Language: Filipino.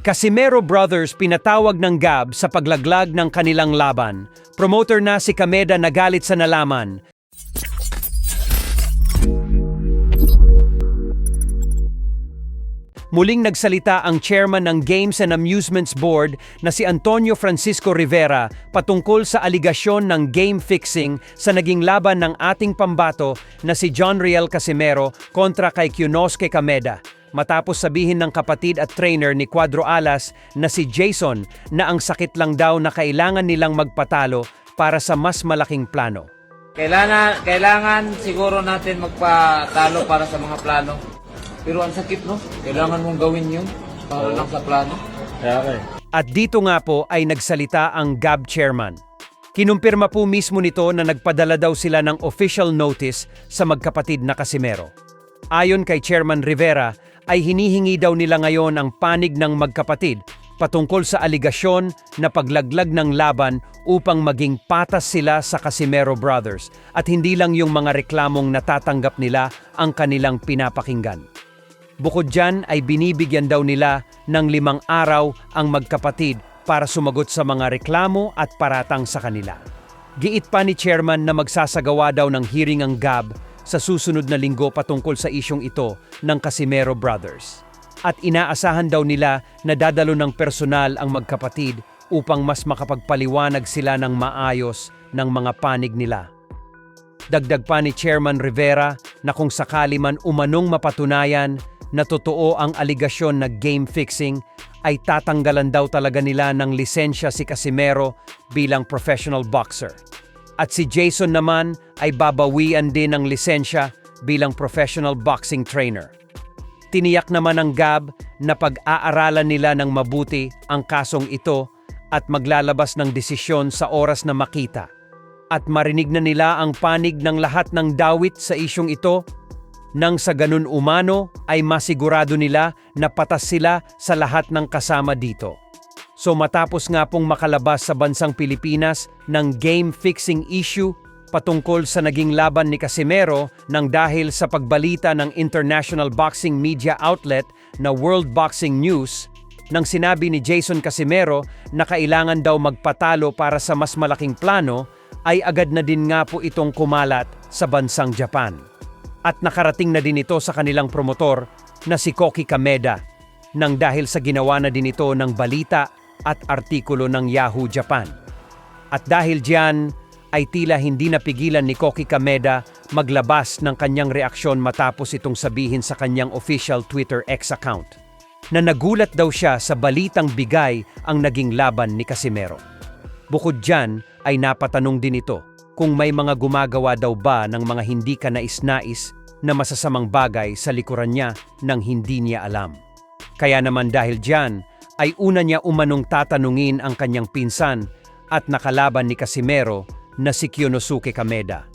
Casimero Brothers pinatawag ng Gab sa paglaglag ng kanilang laban. Promoter na si Kameda nagalit sa nalaman. Muling nagsalita ang chairman ng Games and Amusements Board na si Antonio Francisco Rivera patungkol sa aligasyon ng game fixing sa naging laban ng ating pambato na si John Riel Casimero kontra kay Kyunosuke Kameda. Matapos sabihin ng kapatid at trainer ni Cuadro Alas na si Jason na ang sakit lang daw na kailangan nilang magpatalo para sa mas malaking plano. Kailangan siguro natin magpatalo para sa mga plano. Pero ang sakit, no? Kailangan mong gawin yun para lang sa plano. At dito nga po ay nagsalita ang GAB chairman. Kinumpirma po mismo nito na nagpadala daw sila ng official notice sa magkapatid na Casimero. Ayon kay Chairman Rivera, ay hinihingi daw nila ngayon ang panig ng magkapatid patungkol sa aligasyon na paglaglag ng laban upang maging patas sila sa Casimero Brothers at hindi lang yung mga reklamong natatanggap nila ang kanilang pinapakinggan. Bukod dyan ay binibigyan daw nila ng 5 araw ang magkapatid para sumagot sa mga reklamo at paratang sa kanila. Giit pa ni Chairman na magsasagawa daw ng hearing ang GAB sa susunod na linggo patungkol sa isyong ito ng Casimero Brothers. At inaasahan daw nila na dadalo ng personal ang magkapatid upang mas makapagpaliwanag sila ng maayos ng mga panig nila. Dagdag pa ni Chairman Rivera na kung sakali man umanong mapatunayan na totoo ang aligasyon na game fixing, ay tatanggalan daw talaga nila ng lisensya si Casimero bilang professional boxer. At si Jason naman ay babawian din ng lisensya bilang professional boxing trainer. Tiniyak naman ng GAB na pag-aaralan nila ng mabuti ang kasong ito at maglalabas ng desisyon sa oras na makita. At marinig na nila ang panig ng lahat ng dawit sa isyong ito nang sa ganun umano ay masigurado nila na patas sila sa lahat ng kasama dito. So matapos nga pong makalabas sa bansang Pilipinas ng game fixing issue patungkol sa naging laban ni Casimero nang dahil sa pagbalita ng international boxing media outlet na World Boxing News, nang sinabi ni Jason Casimero na kailangan daw magpatalo para sa mas malaking plano, ay agad na din nga po itong kumalat sa bansang Japan. At nakarating na din ito sa kanilang promotor na si Koki Kameda nang dahil sa ginawa na din ito ng balita at artikulo ng Yahoo Japan. At dahil diyan ay tila hindi napigilan ni Koki Kameda maglabas ng kanyang reaksyon matapos itong sabihin sa kanyang official Twitter X account na nagulat daw siya sa balitang bigay ang naging laban ni Casimero. Bukod diyan ay napatanong din ito kung may mga gumagawa daw ba ng mga hindi kanais-nais na masasamang bagay sa likuran niya nang hindi niya alam. Kaya naman dahil diyan ay una niya umanong tatanungin ang kanyang pinsan at nakalaban ni Casimero na si Kyunosuke Kameda.